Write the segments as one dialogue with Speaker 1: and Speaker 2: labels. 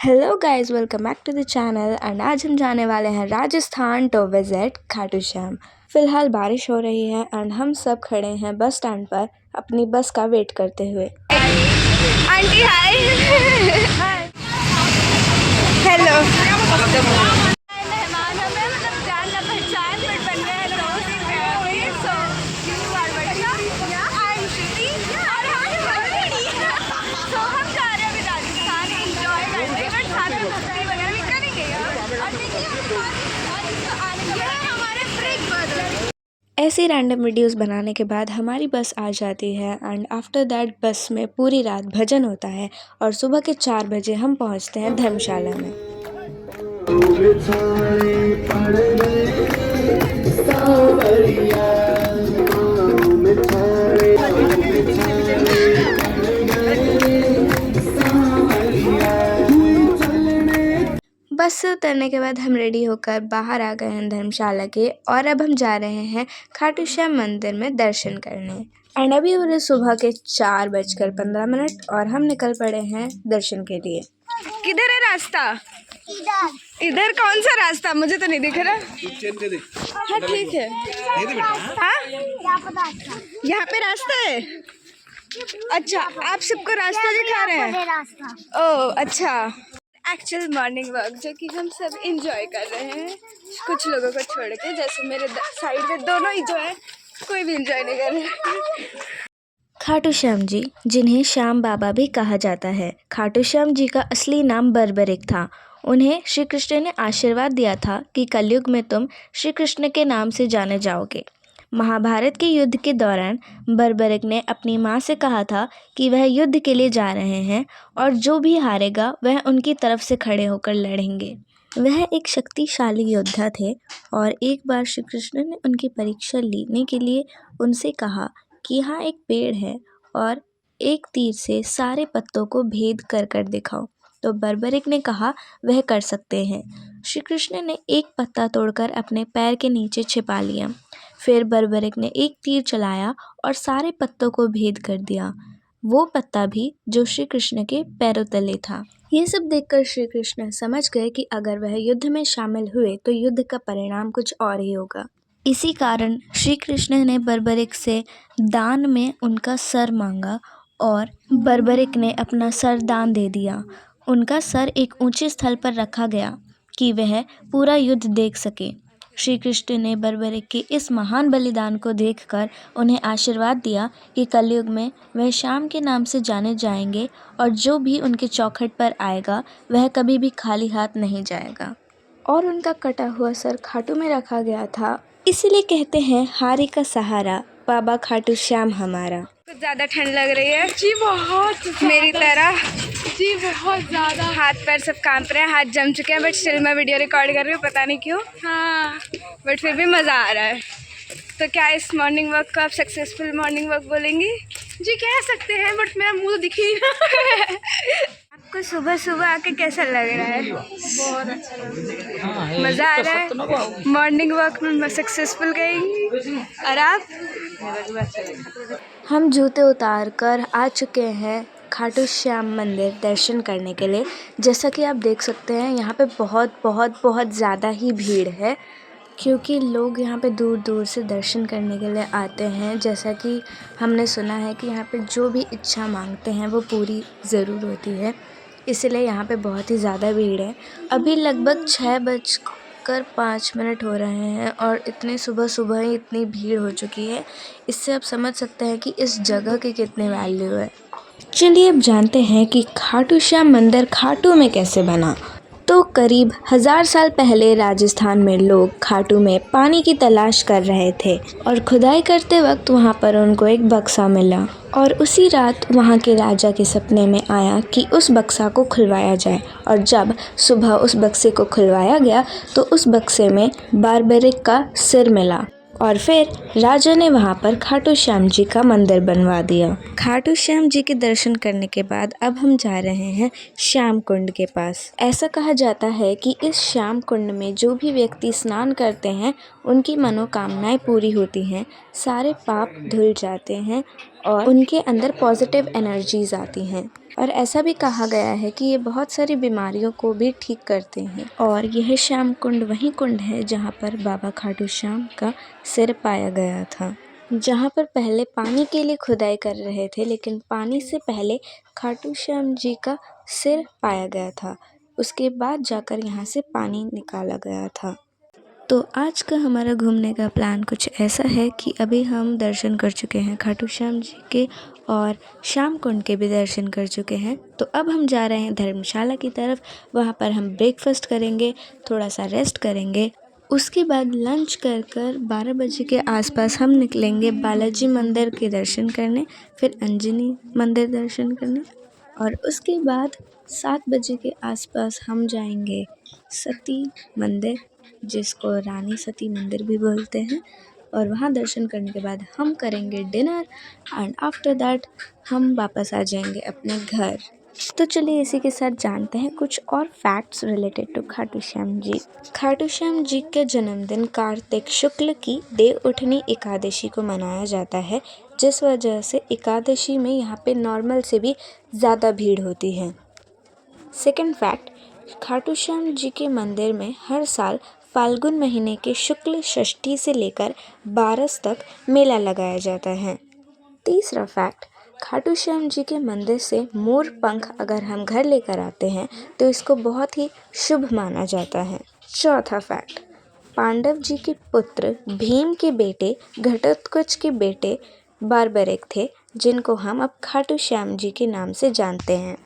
Speaker 1: Hello guys, welcome back to the channel. And आज हम जाने वाले हैं राजस्थान टू विजिट खाटू श्याम। फिलहाल बारिश हो रही है एंड हम सब खड़े हैं बस स्टैंड पर अपनी बस का वेट करते हुए। आंटी हाय। हेलो। मेहमान हमें मतलब जान ना पहचान बट बन गए हैं दोस्त। So you are Varsha, I am Shruti और सो हम जा रहे हैं अभी राजस्थान एंजॉय करने, बट साथ में मस्ती वगैरह भी करेंगे और देखिए हमारे ब्रेक बदल। ऐसी रैंडम वीडियोस बनाने के बाद हमारी बस आ जाती है एंड आफ्टर दैट बस में पूरी रात भजन होता है और सुबह के 4 बजे हम पहुंचते हैं धर्मशाला में। बस से उतरने के बाद हम रेडी होकर बाहर आ गए हैं धर्मशाला के और अब हम जा रहे हैं खाटू श्याम मंदिर में दर्शन करने। एंड अभी हो रहे सुबह के 4:15 और हम निकल पड़े हैं दर्शन के लिए। किधर है रास्ता? इधर कौन सा रास्ता? मुझे तो नहीं दिख रहा। हाँ ठीक है। हाँ यहाँ पे रास्ता है। अच्छा, आप सबको रास्ता दिखा रहे हैं? ओह अच्छा। एक्चुअल मॉर्निंग वॉक जो कि हम सब इंजॉय कर रहे हैं कुछ लोगों को छोड़ के, जैसे मेरे साइड में दोनों ही जो है कोई भी इंजॉय नहीं कर रहे। खाटू श्याम जी, जिन्हें श्याम बाबा भी कहा जाता है। खाटू श्याम जी का असली नाम बर्बरिक था। उन्हें श्री कृष्ण ने आशीर्वाद दिया था कि कलयुग में तुम श्री कृष्ण के नाम से जाने जाओगे। महाभारत के युद्ध के दौरान बर्बरिक ने अपनी माँ से कहा था कि वह युद्ध के लिए जा रहे हैं और जो भी हारेगा वह उनकी तरफ से खड़े होकर लड़ेंगे। वह एक शक्तिशाली योद्धा थे और एक बार श्री कृष्ण ने उनकी परीक्षा लेने के लिए उनसे कहा कि यहाँ एक पेड़ है और एक तीर से सारे पत्तों को भेद कर कर दिखाओ। तो बर्बरिक ने कहा वह कर सकते हैं। श्री कृष्ण ने एक पत्ता तोड़कर अपने पैर के नीचे छिपा लिया। फिर बर्बरिक ने एक तीर चलाया और सारे पत्तों को भेद कर दिया, वो पत्ता भी जो श्री कृष्ण के पैरों तले था। ये सब देखकर श्री कृष्ण समझ गए कि अगर वह युद्ध में शामिल हुए तो युद्ध का परिणाम कुछ और ही होगा। इसी कारण श्री कृष्ण ने बर्बरिक से दान में उनका सर मांगा और बर्बरिक ने अपना सर दान दे दिया। उनका सर एक ऊंचे स्थल पर रखा गया कि वह पूरा युद्ध देख सके। श्री कृष्ण ने बर्बरिक के इस महान बलिदान को देखकर उन्हें आशीर्वाद दिया कि कलयुग में वह श्याम के नाम से जाने जाएंगे और जो भी उनके चौखट पर आएगा वह कभी भी खाली हाथ नहीं जाएगा। और उनका कटा हुआ सर खाटू में रखा गया था, इसीलिए कहते हैं हारी का सहारा बाबा खाटू श्याम हमारा। कुछ ज़्यादा ठंड लग रही है
Speaker 2: जी, बहुत
Speaker 1: मेरी तरह।
Speaker 2: जी बहुत ज़्यादा।
Speaker 1: हाथ पैर सब कांप रहे हैं, हाथ जम चुके हैं, बट स्टिल मैं वीडियो रिकॉर्ड कर रही हूँ, पता नहीं क्यों।
Speaker 2: हाँ,
Speaker 1: बट फिर भी मज़ा आ रहा है। तो क्या इस मॉर्निंग वॉक को आप सक्सेसफुल मॉर्निंग वॉक बोलेंगी?
Speaker 2: जी कह सकते हैं, बट मेरा मुंह तो दिख ही नहीं।
Speaker 1: आपको सुबह सुबह आके कैसा लग रहा है?
Speaker 2: बहुत अच्छा लग रहा है।
Speaker 1: मज़ा आ रहा है। मॉर्निंग वॉक में सक्सेसफुल कहेंगी। और आप? हम जूते उतार कर आ चुके हैं खाटू श्याम मंदिर दर्शन करने के लिए। जैसा कि आप देख सकते हैं यहाँ पे बहुत बहुत बहुत ज़्यादा ही भीड़ है, क्योंकि लोग यहाँ पे दूर दूर से दर्शन करने के लिए आते हैं। जैसा कि हमने सुना है कि यहाँ पे जो भी इच्छा मांगते हैं वो पूरी ज़रूर होती है, इसलिए यहाँ पे बहुत ही ज़्यादा भीड़ है। अभी लगभग 6:05 हो रहे हैं और इतने सुबह सुबह ही इतनी भीड़ हो चुकी है। इससे आप समझ सकते हैं कि इस जगह की कितनी वैल्यू है। चलिए अब जानते हैं कि खाटू श्याम मंदिर खाटू में कैसे बना। तो करीब 1000 साल पहले राजस्थान में लोग खाटू में पानी की तलाश कर रहे थे और खुदाई करते वक्त वहां पर उनको एक बक्सा मिला और उसी रात वहां के राजा के सपने में आया कि उस बक्सा को खुलवाया जाए। और जब सुबह उस बक्से को खुलवाया गया तो उस बक्से में बर्बरिक का सिर मिला और फिर राजा ने वहाँ पर खाटू श्याम जी का मंदिर बनवा दिया। खाटू श्याम जी के दर्शन करने के बाद अब हम जा रहे हैं श्याम कुंड के पास। ऐसा कहा जाता है कि इस श्याम कुंड में जो भी व्यक्ति स्नान करते हैं उनकी मनोकामनाएं पूरी होती हैं, सारे पाप धुल जाते हैं और उनके अंदर पॉजिटिव एनर्जीज आती हैं। और ऐसा भी कहा गया है कि ये बहुत सारी बीमारियों को भी ठीक करते हैं। और यह श्याम कुंड वही कुंड है जहाँ पर बाबा खाटू श्याम का सिर पाया गया था, जहाँ पर पहले पानी के लिए खुदाई कर रहे थे, लेकिन पानी से पहले खाटू श्याम जी का सिर पाया गया था। उसके बाद जाकर यहाँ से पानी निकाला गया था। तो आज का हमारा घूमने का प्लान कुछ ऐसा है कि अभी हम दर्शन कर चुके हैं खाटू श्याम जी के और श्याम कुंड के भी दर्शन कर चुके हैं। तो अब हम जा रहे हैं धर्मशाला की तरफ। वहाँ पर हम ब्रेकफास्ट करेंगे, थोड़ा सा रेस्ट करेंगे। उसके बाद लंच कर 12 बजे के आसपास हम निकलेंगे बालाजी मंदिर के दर्शन करने, फिर अंजनी मंदिर दर्शन करने, और उसके बाद 7 बजे के आसपास हम जाएंगे सती मंदिर, जिसको रानी सती मंदिर भी बोलते हैं। और वहाँ दर्शन करने के बाद हम करेंगे डिनर एंड आफ्टर दैट हम वापस आ जाएंगे अपने घर। तो चलिए इसी के साथ जानते हैं कुछ और facts related to Khatu Shyam ji. Khatu Shyam ji का जन्मदिन कार्तिक शुक्ल की देव उठनी एकादशी को मनाया जाता है, जिस वजह से एकादशी में यहाँ पे नॉर्मल से भी ज़्यादा भीड़ होती है। सेकंड फैक्ट, खाटू श्याम जी के मंदिर में हर साल फाल्गुन महीने के शुक्ल षष्ठी से लेकर 12 तक मेला लगाया जाता है। तीसरा फैक्ट, खाटू श्याम जी के मंदिर से मोर पंख अगर हम घर लेकर आते हैं तो इसको बहुत ही शुभ माना जाता है। चौथा फैक्ट, पांडव जी के पुत्र भीम के बेटे घटोत्कच के बेटे बार्बरिक थे, जिनको हम अब खाटू श्याम जी के नाम से जानते हैं।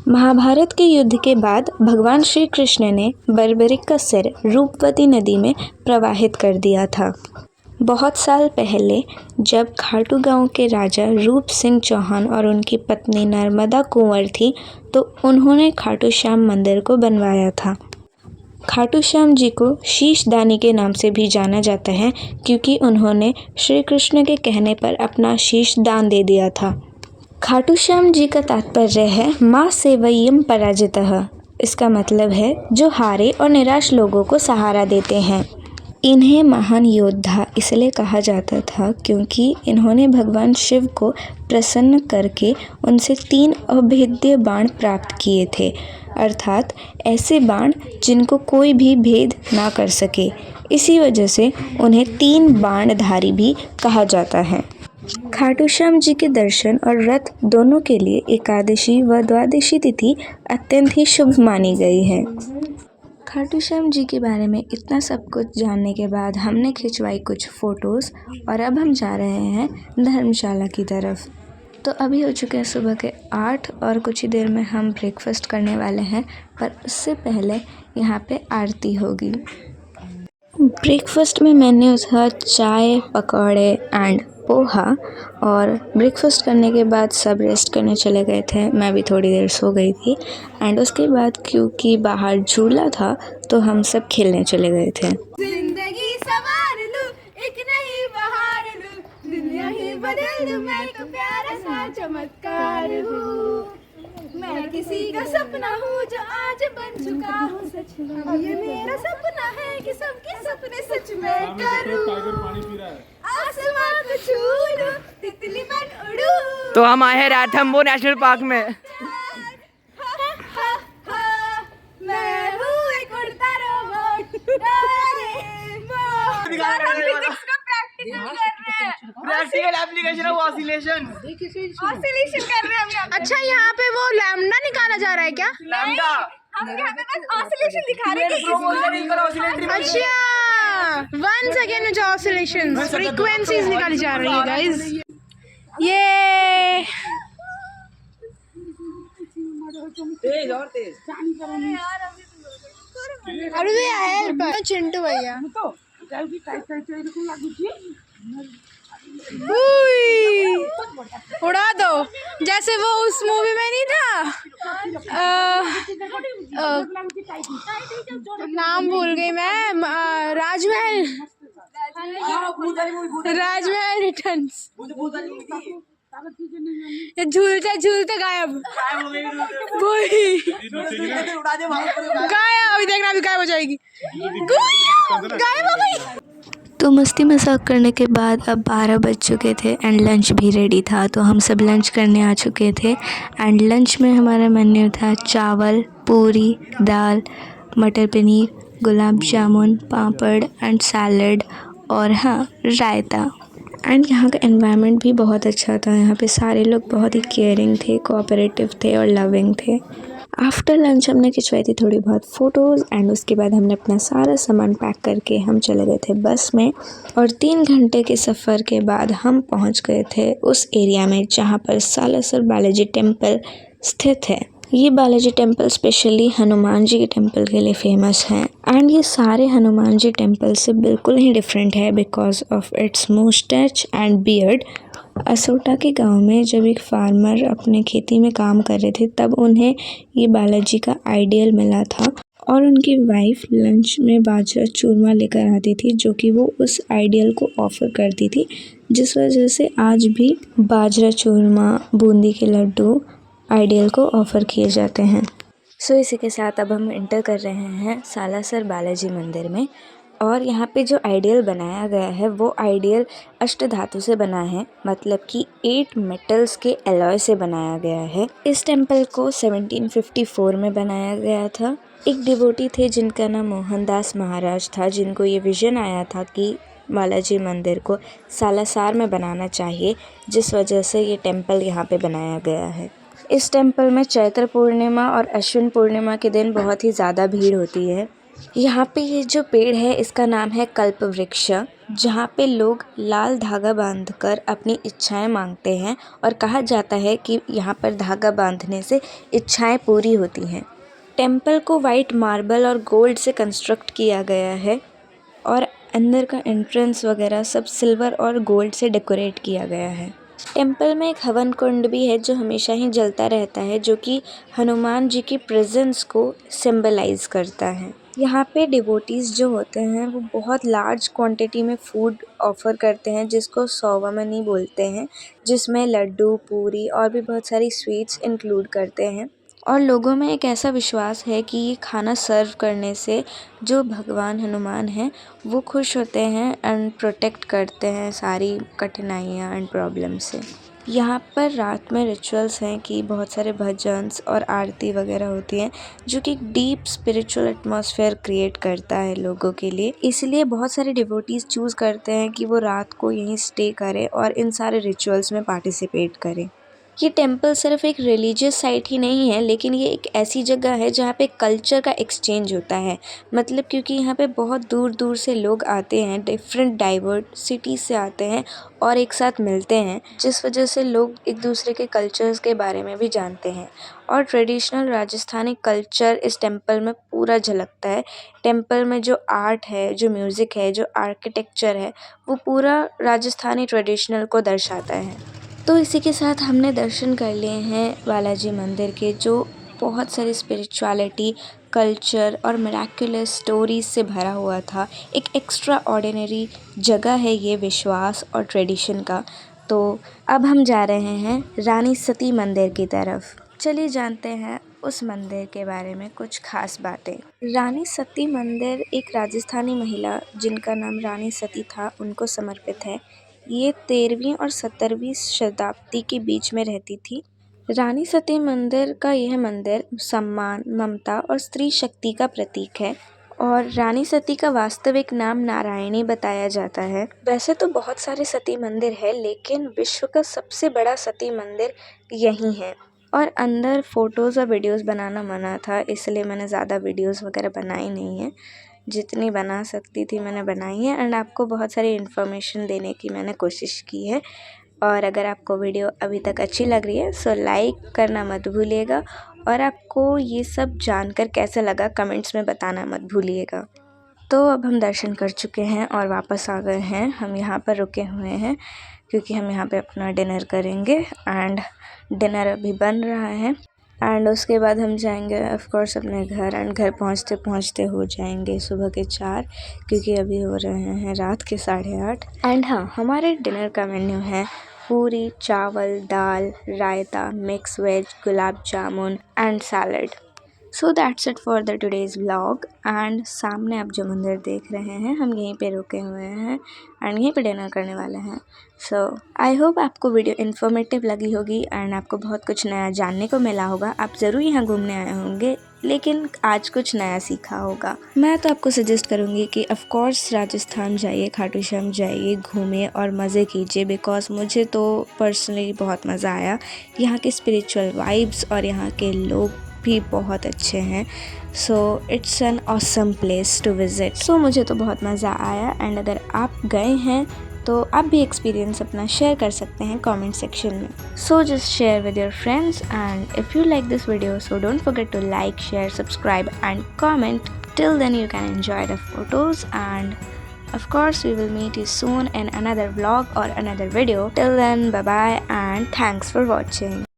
Speaker 1: महाभारत के युद्ध के बाद भगवान श्री कृष्ण ने बर्बरिक का सिर रूपवती नदी में प्रवाहित कर दिया था। बहुत साल पहले जब खाटू गांव के राजा रूप सिंह चौहान और उनकी पत्नी नर्मदा कुंवर थी, तो उन्होंने खाटू श्याम मंदिर को बनवाया था। खाटू श्याम जी को शीशदानी के नाम से भी जाना जाता है, क्योंकि उन्होंने श्री कृष्ण के कहने पर अपना शीश दान दे दिया था। खाटू श्याम जी का तात्पर्य है माँ सेवयम पराजितः। इसका मतलब है जो हारे और निराश लोगों को सहारा देते हैं। इन्हें महान योद्धा इसलिए कहा जाता था क्योंकि इन्होंने भगवान शिव को प्रसन्न करके उनसे 3 अभेद्य बाण प्राप्त किए थे, अर्थात ऐसे बाण जिनको कोई भी भेद ना कर सके। इसी वजह से उन्हें 3 बाणधारी भी कहा जाता है। खाटू श्याम जी के दर्शन और व्रत दोनों के लिए एकादशी व द्वादशी तिथि अत्यंत ही शुभ मानी गई है। खाटू श्याम जी के बारे में इतना सब कुछ जानने के बाद हमने खिंचवाई कुछ फ़ोटोज़ और अब हम जा रहे हैं धर्मशाला की तरफ। तो अभी हो चुके हैं सुबह के 8 और कुछ ही देर में हम ब्रेकफास्ट करने वाले हैं, पर उससे पहले यहाँ पे आरती होगी। ब्रेकफास्ट में मैंने उसका चाय, पकौड़े एंड पोहा, और ब्रेकफास्ट करने के बाद सब रेस्ट करने चले गए थे। मैं भी थोड़ी देर सो गई थी एंड उसके बाद क्योंकि बाहर झूला था तो हम सब खेलने चले गए थे।
Speaker 2: जिंदगी सवार लूं, एक नई बहार लूं, दुनिया ही बदल दूं, मैं तो प्यारा सा चमत्कार हूँ। मैं किसी का सपना हूँ जो आज बन चुका हूँ सच में। अब ये मेरा सपना है कि सबके सपने सच में करूँ। आसमां को छू लूं, तितली बन उड़ूं।
Speaker 3: तो हम आए हैं राथम्बो नेशनल पार्क में।
Speaker 2: मैं हूँ एक उड़ता robot.
Speaker 3: Practical application of oscillation
Speaker 2: कर रहे हैं हम। अच्छा, यहाँ पे वो लैम्डा निकाला जा रहा है क्या?
Speaker 3: लैम्डा
Speaker 2: हम यहाँ पे बस ऑसिलेशन दिखा रहे हैं कि अच्छा, 1 सेकेंड में जो ऑसिलेशन फ्रीक्वेंसीज निकाली जा रही है गाइस। ये
Speaker 3: तेज और तेज।
Speaker 2: अरे भैया हेल्प, चिंटू भैया उड़ा दो, जैसे वो उस मूवी में नहीं था, नाम भूल गई मैं, राजमहल रिटर्न्स। झूलते झूलते गायब, वही गायब। अभी देखना, अभी गायब हो जाएगी, गायब हो गई।
Speaker 1: तो मस्ती मजाक करने के बाद अब 12 बज चुके थे एंड लंच भी रेडी था, तो हम सब लंच करने आ चुके थे। एंड लंच में हमारा मेन्यू था चावल, पूरी, दाल, मटर पनीर, गुलाब जामुन, पापड़ एंड सैलड और हाँ, रायता। एंड यहाँ का एनवायरनमेंट भी बहुत अच्छा था। यहाँ पे सारे लोग बहुत ही केयरिंग थे, कोऑपरेटिव थे और लविंग थे। आफ्टर लंच हमने खिंचवाई थी थोड़ी बहुत फ़ोटोज़ एंड उसके बाद हमने अपना सारा सामान पैक करके हम चले गए थे बस में। और 3 घंटे के सफ़र के बाद हम पहुंच गए थे उस एरिया में जहां पर सालासर बालाजी टेम्पल स्थित है। ये बालाजी टेम्पल स्पेशली हनुमान जी के टेम्पल के लिए फेमस है एंड ये सारे हनुमान जी टेम्पल से बिल्कुल ही डिफरेंट है because of its moustache and beard. Asota के गांव में जब एक फार्मर अपने खेती में काम कर रहे थे तब उन्हें ये बालाजी का आइडियल मिला था और उनकी वाइफ लंच में बाजरा चूरमा लेकर आती थी जो कि वो उस आइडियल को ऑफ़र करती थी, जिस वजह से आज भी बाजरा चूरमा, बूंदी के लड्डू आइडियल को ऑफ़र किए जाते हैं। सो इसी के साथ अब हम एंटर कर रहे हैं सालासर बालाजी मंदिर में। और यहाँ पे जो आइडियल बनाया गया है वो आइडियल अष्टधातु से बना है, मतलब कि 8 मेटल्स के एलॉय से बनाया गया है। इस टेम्पल को 1754 में बनाया गया था। एक डिवोटी थे जिनका नाम मोहनदास महाराज था, जिनको ये विजन आया था कि बालाजी मंदिर को सालासर में बनाना चाहिए, जिस वजह से ये टेम्पल यहाँ पे बनाया गया है। इस टेम्पल में चैत्र पूर्णिमा और अश्विन पूर्णिमा के दिन बहुत ही ज़्यादा भीड़ होती है। यहाँ पे ये जो पेड़ है इसका नाम है कल्प वृक्ष, जहाँ पे लोग लाल धागा बांधकर अपनी इच्छाएं मांगते हैं और कहा जाता है कि यहाँ पर धागा बांधने से इच्छाएं पूरी होती हैं। टेम्पल को वाइट मार्बल और गोल्ड से कंस्ट्रक्ट किया गया है और अंदर का एंट्रेंस वगैरह सब सिल्वर और गोल्ड से डेकोरेट किया गया है। टेम्पल में एक हवन कुंड भी है जो हमेशा ही जलता रहता है, जो कि हनुमान जी की प्रेजेंस को सिंबलाइज करता है। यहाँ पे डिवोटीज़ जो होते हैं वो बहुत लार्ज क्वांटिटी में फूड ऑफ़र करते हैं जिसको सौवमनी बोलते हैं, जिसमें लड्डू, पूरी और भी बहुत सारी स्वीट्स इंक्लूड करते हैं। और लोगों में एक ऐसा विश्वास है कि ये खाना सर्व करने से जो भगवान हनुमान हैं वो खुश होते हैं एंड प्रोटेक्ट करते हैं सारी कठिनाइयाँ एंड प्रॉब्लम से। यहाँ पर रात में रिचुअल्स हैं कि बहुत सारे भजन्स और आरती वगैरह होती हैं जो कि डीप स्पिरिचुअल एटमॉस्फेयर क्रिएट करता है लोगों के लिए। इसलिए बहुत सारे डिवोटीज़ चूज़ करते हैं कि वो रात को यहीं स्टे करें और इन सारे रिचुअल्स में पार्टिसिपेट करें। ये टेम्पल सिर्फ एक रिलीजियस साइट ही नहीं है, लेकिन ये एक ऐसी जगह है जहाँ पे कल्चर का एक्सचेंज होता है। मतलब क्योंकि यहाँ पे बहुत दूर दूर से लोग आते हैं, डिफरेंट डाइवर्स सिटीज़ से आते हैं और एक साथ मिलते हैं, जिस वजह से लोग एक दूसरे के कल्चर्स के बारे में भी जानते हैं। और ट्रेडिशनल राजस्थानी कल्चर इस टेम्पल में पूरा झलकता है। टेम्पल में जो आर्ट है, जो म्यूज़िक है, जो आर्किटेक्चर है, वो पूरा राजस्थानी ट्रेडिशनल को दर्शाता है। तो इसी के साथ हमने दर्शन कर लिए हैं बालाजी मंदिर के, जो बहुत सारी स्पिरिचुअलिटी, कल्चर और मिराक्युलस स्टोरीज से भरा हुआ था। एक एक्स्ट्रा ऑर्डिनरी जगह है ये विश्वास और ट्रेडिशन का। तो अब हम जा रहे हैं रानी सती मंदिर की तरफ। चलिए जानते हैं उस मंदिर के बारे में कुछ खास बातें। रानी सती मंदिर एक राजस्थानी महिला जिनका नाम रानी सती था उनको समर्पित है। ये 13वीं और 17वीं शताब्दी के बीच में रहती थी। रानी सती मंदिर का यह मंदिर सम्मान, ममता और स्त्री शक्ति का प्रतीक है और रानी सती का वास्तविक नाम नारायणी बताया जाता है। वैसे तो बहुत सारे सती मंदिर है, लेकिन विश्व का सबसे बड़ा सती मंदिर यही है। और अंदर फ़ोटोज़ और वीडियोज़ बनाना मना था, इसलिए मैंने ज़्यादा वीडियोज़ वगैरह बनाई नहीं है। जितनी बना सकती थी मैंने बनाई है एंड आपको बहुत सारी इन्फॉर्मेशन देने की मैंने कोशिश की है। और अगर आपको वीडियो अभी तक अच्छी लग रही है सो लाइक करना मत भूलिएगा और आपको ये सब जानकर कैसा लगा कमेंट्स में बताना मत भूलिएगा। तो अब हम दर्शन कर चुके हैं और वापस आ गए हैं। हम यहाँ पर रुके हुए हैं क्योंकि हम यहाँ पे अपना डिनर करेंगे एंड डिनर अभी बन रहा है एंड उसके बाद हम जाएंगे ऑफ कोर्स अपने घर एंड घर पहुँचते पहुँचते हो जाएंगे सुबह के 4, क्योंकि अभी हो रहे हैं रात के 8:30। एंड हाँ, हमारे डिनर का मेन्यू है पूरी, चावल, दाल, raita, mix veg, gulab jamun and salad. So that's it for the today's vlog. And सामने आप जो मंदिर देख रहे हैं हम यहीं पे रुके हुए हैं एंड यहीं पे डिनर करने वाले हैं। सो आई होप आपको वीडियो इन्फॉर्मेटिव लगी होगी एंड आपको बहुत कुछ नया जानने को मिला होगा। आप ज़रूर यहाँ घूमने आए होंगे लेकिन आज कुछ नया सीखा होगा। मैं तो आपको सजेस्ट करूँगी कि ऑफ़ कोर्स राजस्थान जाइए, खाटू श्याम जाइए, घूमिए और मज़े कीजिए बिकॉज़ मुझे तो पर्सनली बहुत मज़ा आया। यहाँ के स्पिरिचुअल वाइब्स और यहाँ के लोग भी बहुत अच्छे हैं। So it's an awesome place to visit. So मुझे तो बहुत मज़ा आया एंड अगर आप गए हैं तो आप भी एक्सपीरियंस अपना शेयर कर सकते हैं कमेंट सेक्शन में। So just share with your friends and if you like this video so don't forget to like, share, subscribe and comment. Till then you can enjoy the photos and of course we will meet you soon in another vlog or another video. Till then, bye bye and thanks for watching.